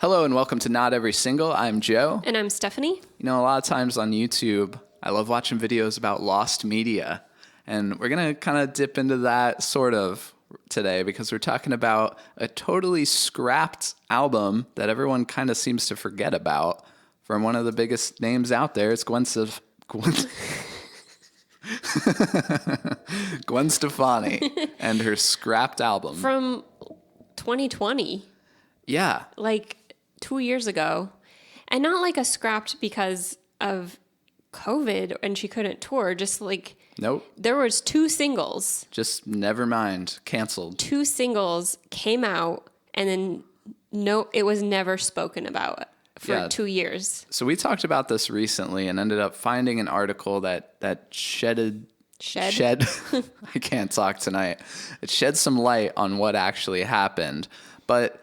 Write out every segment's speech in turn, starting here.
Hello and welcome to Not Every Single. I'm Joe. And I'm Stephanie. You know, a lot of times on YouTube, I love watching videos about lost media. And we're going to kind of dip into that sort of today because we're talking about a totally scrapped album that everyone kind of seems to forget about from one of the biggest names out there. It's Gwen Stefani and her scrapped album. From 2020. Yeah. Like 2 years ago. And not like a scrapped because of COVID and she couldn't tour. Just like... Nope. There was 2 singles. Just never mind. Canceled. 2 singles came out and then it was never spoken about for 2 years. So we talked about this recently and ended up finding an article that shed I can't talk tonight. It shed some light on what actually happened. But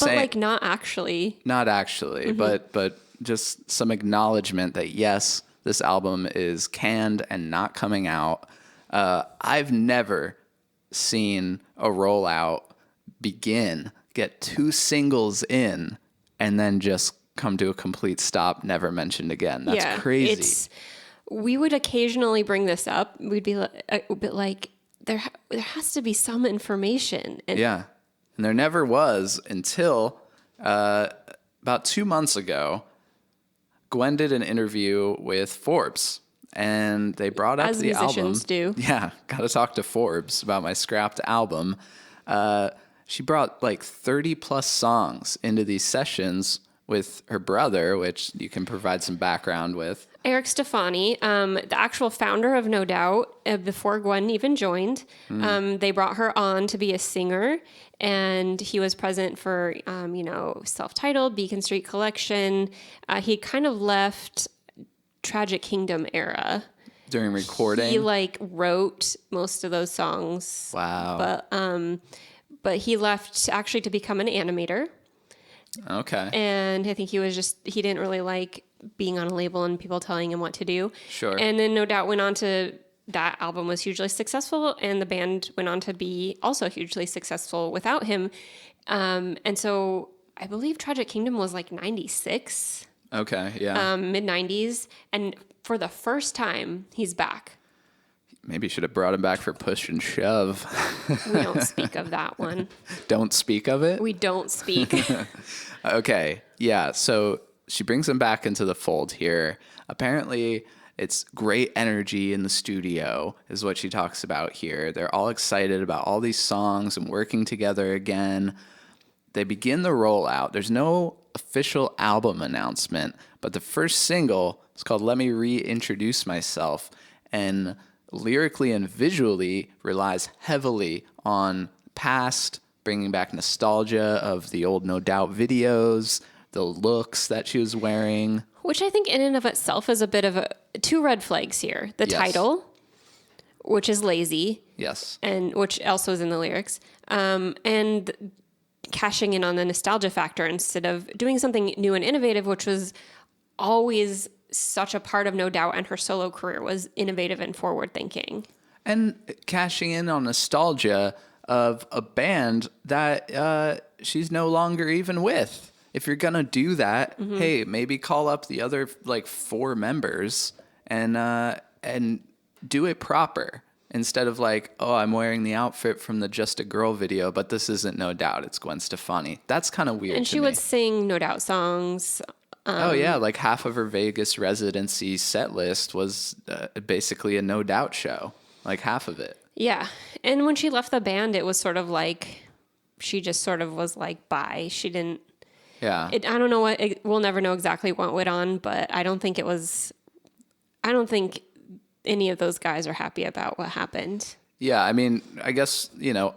like not actually, but just some acknowledgement that yes, this album is canned and not coming out. I've never seen a rollout get 2 singles in, and then just come to a complete stop, never mentioned again. That's crazy. We would occasionally bring this up. We'd be like, there has to be some information. And And there never was until about 2 months ago. Gwen did an interview with Forbes, and they brought up the album. As musicians do. Yeah, got to talk to Forbes about my scrapped album. She brought like 30 plus songs into these sessions with her brother, which you can provide some background with. Eric Stefani, the actual founder of No Doubt, before Gwen even joined. They brought her on to be a singer, and he was present for, Self-Titled, Beacon Street Collection. He kind of left Tragic Kingdom era. During recording? He, wrote most of those songs. Wow. But he left actually to become an animator. Okay. And I think he didn't really like being on a label and people telling him what to do. Sure. And then No Doubt that album was hugely successful, and the band went on to be also hugely successful without him. And so I believe Tragic Kingdom was like 96. Okay, yeah. Mid-90s. And for the first time, he's back. Maybe should have brought him back for Push and Shove. We don't speak of that one. Don't speak of it? We don't speak. Okay, yeah. So she brings him back into the fold here. Apparently, it's great energy in the studio is what she talks about here. They're all excited about all these songs and working together again. They begin the rollout. There's no official album announcement, but the first single is called Let Me Reintroduce Myself, and lyrically and visually relies heavily on past, bringing back nostalgia of the old No Doubt videos, the looks that she was wearing. Which I think in and of itself is a bit of 2 red flags here. The title, which is lazy. Yes. And which also is in the lyrics. And cashing in on the nostalgia factor instead of doing something new and innovative, which was always such a part of No Doubt and her solo career, was innovative and forward thinking. And cashing in on nostalgia of a band that she's no longer even with. If you're going to do that, hey, maybe call up the other 4 members and do it proper instead of I'm wearing the outfit from the Just a Girl video, but this isn't No Doubt, it's Gwen Stefani. That's kind of weird. And she would sing No Doubt songs. Half of her Vegas residency set list was basically a No Doubt show, half of it. Yeah. And when she left the band, it was sort of she just sort of was bye. She didn't. Yeah. I don't know we'll never know exactly what went on, but I don't think any of those guys are happy about what happened. Yeah, I mean, I guess,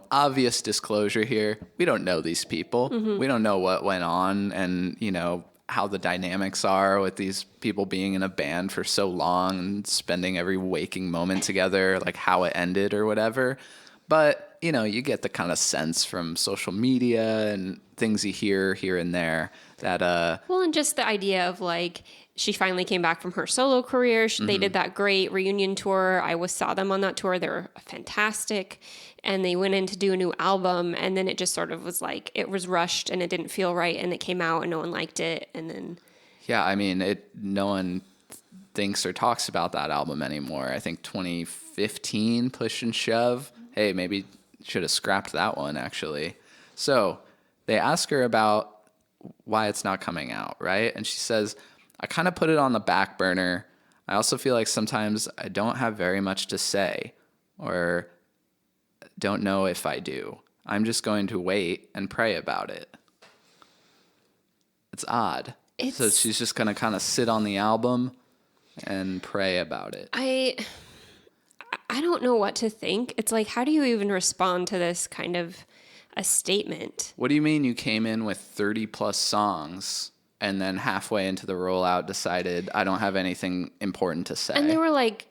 obvious disclosure here. We don't know these people. We don't know what went on and, how the dynamics are with these people being in a band for so long and spending every waking moment together, how it ended or whatever. But, you get the kind of sense from social media and things you hear here and there that Well, and just the idea of like she finally came back from her solo career. They did that great reunion tour. Saw them on that tour. They were fantastic. And they went in to do a new album, and then it just sort of was like it was rushed and it didn't feel right, and it came out and no one liked it, and then yeah, I mean, no one thinks or talks about that album anymore. I think 2015 Push and Shove. Hey, maybe should have scrapped that one actually. So they ask her about why it's not coming out, right? And she says, I kind of put it on the back burner. I also feel like sometimes I don't have very much to say, or don't know if I do. I'm just going to wait and pray about it. It's odd. So she's just going to kind of sit on the album and pray about it. I don't know what to think. It's like, how do you even respond to this kind of a statement? What do you mean you came in with 30 plus songs and then halfway into the rollout decided I don't have anything important to say? And they were like,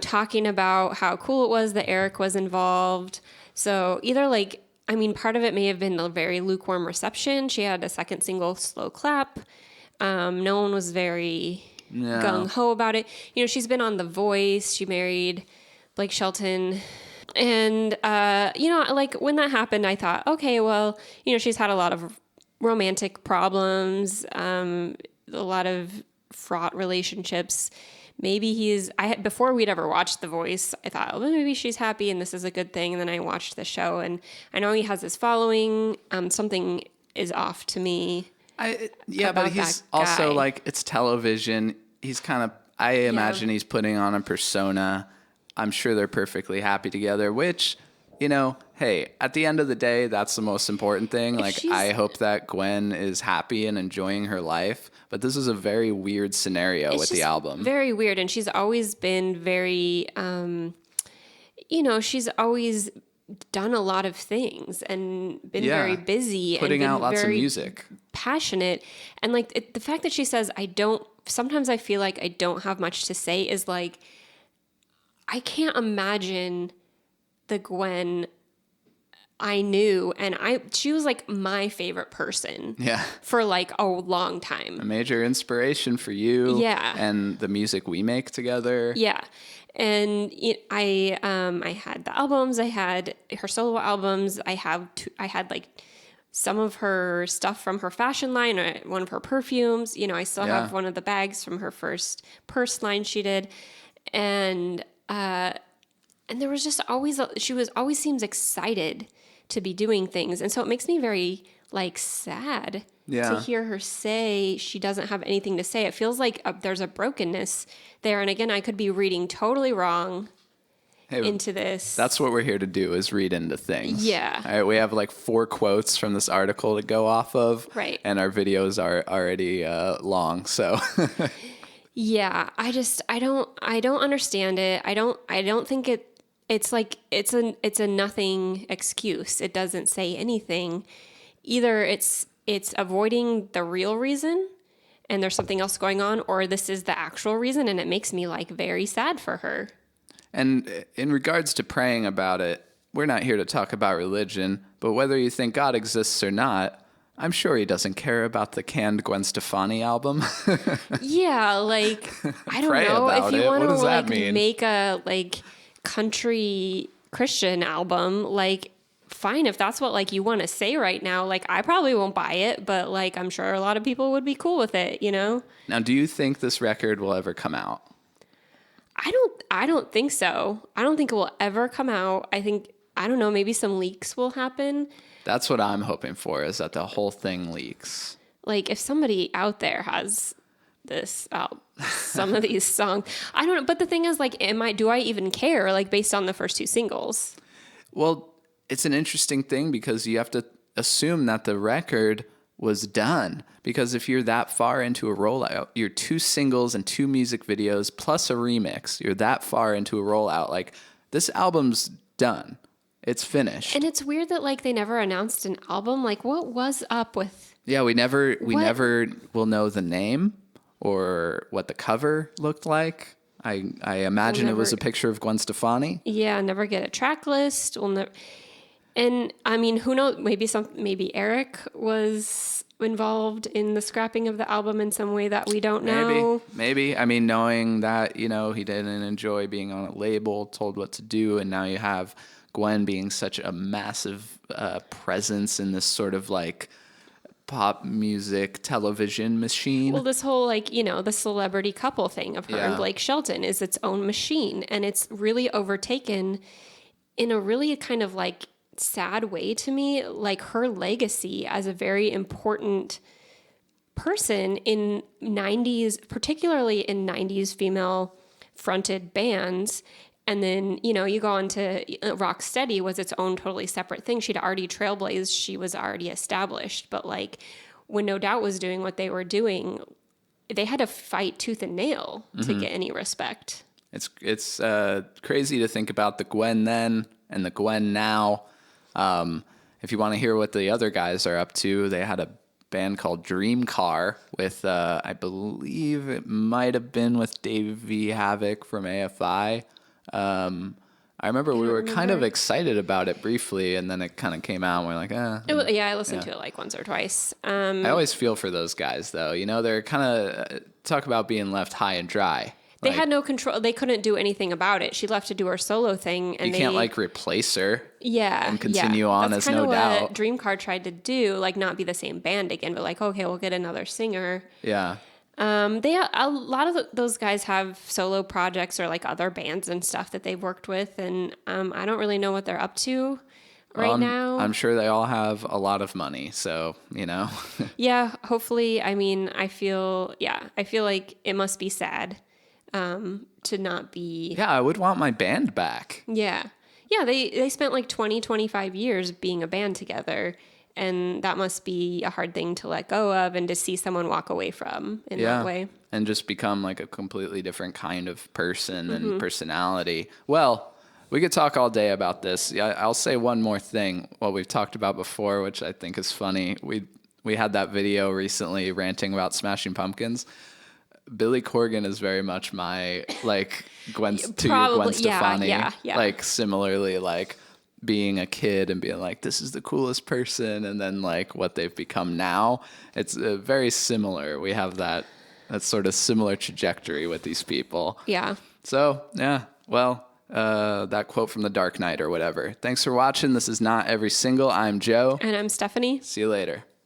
talking about how cool it was that Eric was involved. So either like, I mean, part of it may have been the very lukewarm reception. She had a second single, Slow Clap. No one was very gung-ho about it. She's been on The Voice. She married Blake Shelton. And, like when that happened, I thought, okay, well, she's had a lot of romantic problems, a lot of fraught relationships. Maybe before we'd ever watched The Voice, I thought, well, maybe she's happy and this is a good thing. And then I watched the show and I know he has this following. Something is off to me. But he's also like, it's television. He's kind of, I imagine he's putting on a persona. I'm sure they're perfectly happy together, which, hey, at the end of the day, that's the most important thing. Like, I hope that Gwen is happy and enjoying her life. But this is a very weird scenario with the album. Very weird. And she's always been very, she's always done a lot of things and been very busy. Putting and out lots of music. Passionate. And like the fact that she says, sometimes I feel like I don't have much to say is like, I can't imagine the Gwen I knew, and she was like my favorite person for like a long time. A major inspiration for you and the music we make together. Yeah. And I had the albums, I had her solo albums, I had like some of her stuff from her fashion line, or one of her perfumes. I still have one of the bags from her first purse line she did. And there was just always, always seems excited to be doing things. And so it makes me very like sad to hear her say she doesn't have anything to say. It feels like there's a brokenness there. And again, I could be reading totally wrong into this. That's what we're here to do, is read into things. Yeah. All right, we have like 4 quotes from this article to go off of. Right. And our videos are already long, so... Yeah, I don't understand it. I don't think it's like it's a nothing excuse. It doesn't say anything. Either it's avoiding the real reason and there's something else going on, or this is the actual reason, and it makes me like very sad for her. And in regards to praying about it, we're not here to talk about religion, but whether you think God exists or not, I'm sure he doesn't care about the canned Gwen Stefani album. Yeah, like, I don't know if you want to like make a like country Christian album, like fine, if that's what like you want to say right now. Like, I probably won't buy it, but like I'm sure a lot of people would be cool with it, Now, do you think this record will ever come out? I don't think so. I don't think it will ever come out. I don't know, maybe some leaks will happen. That's what I'm hoping for, is that the whole thing leaks. Like, if somebody out there has this, some of these songs, I don't know. But the thing is, like, do I even care, like, based on the first 2 singles? Well, it's an interesting thing because you have to assume that the record was done. Because if you're that far into a rollout, you're 2 singles and 2 music videos plus a remix, you're that far into a rollout, like, this album's done. It's finished. And it's weird that like they never announced an album. Like, what was up with? Yeah, we never will know the name or what the cover looked like. I imagine it was a picture of Gwen Stefani. Yeah, never get a track list. And I mean, who knows? Maybe Eric was involved in the scrapping of the album in some way that we don't know. Maybe. I mean, knowing that, he didn't enjoy being on a label, told what to do, and now you have Gwen being such a massive presence in this sort of like pop music television machine. Well, this whole the celebrity couple thing of her and Blake Shelton is its own machine, and it's really overtaken in a really kind of like sad way to me, like her legacy as a very important person in 90s, particularly in 90s female fronted bands. And then, you go on to Rocksteady was its own totally separate thing. She'd already trailblazed. She was already established. But like when No Doubt was doing what they were doing, they had to fight tooth and nail to get any respect. It's crazy to think about the Gwen then and the Gwen now. If you want to hear what the other guys are up to, they had a band called Dream Car with, I believe it might have been with Davey Havoc from AFI. I remember we were kind of excited about it briefly, and then it kind of came out, and we're like, I listened to it like once or twice. I always feel for those guys, though. They're kind of, talk about being left high and dry. They had no control. They couldn't do anything about it. She left to do her solo thing, and you can't replace her. Yeah, and continue on That's as No Doubt. What Dream Car tried to do, like not be the same band again, but like okay, we'll get another singer. Yeah. A lot of those guys have solo projects or like other bands and stuff that they've worked with, and I don't really know what they're up to right now. I'm sure they all have a lot of money, so Yeah, hopefully. I mean, I feel like it must be sad. To not be... Yeah, I would want my band back. Yeah. Yeah, they spent like 25 years being a band together, and that must be a hard thing to let go of and to see someone walk away from in that way. And just become like a completely different kind of person and personality. Well, we could talk all day about this. Yeah, I'll say one more thing. What we've talked about before, which I think is funny. We had that video recently ranting about Smashing Pumpkins. Billy Corgan is very much my Gwen Stefani. Yeah. Like similarly, like being a kid and being like, this is the coolest person, and then like what they've become now. It's very similar. We have that sort of similar trajectory with these people. Yeah. So yeah, well, that quote from The Dark Knight or whatever. Thanks for watching. This is Not Every Single. I'm Joe. And I'm Stephanie. See you later.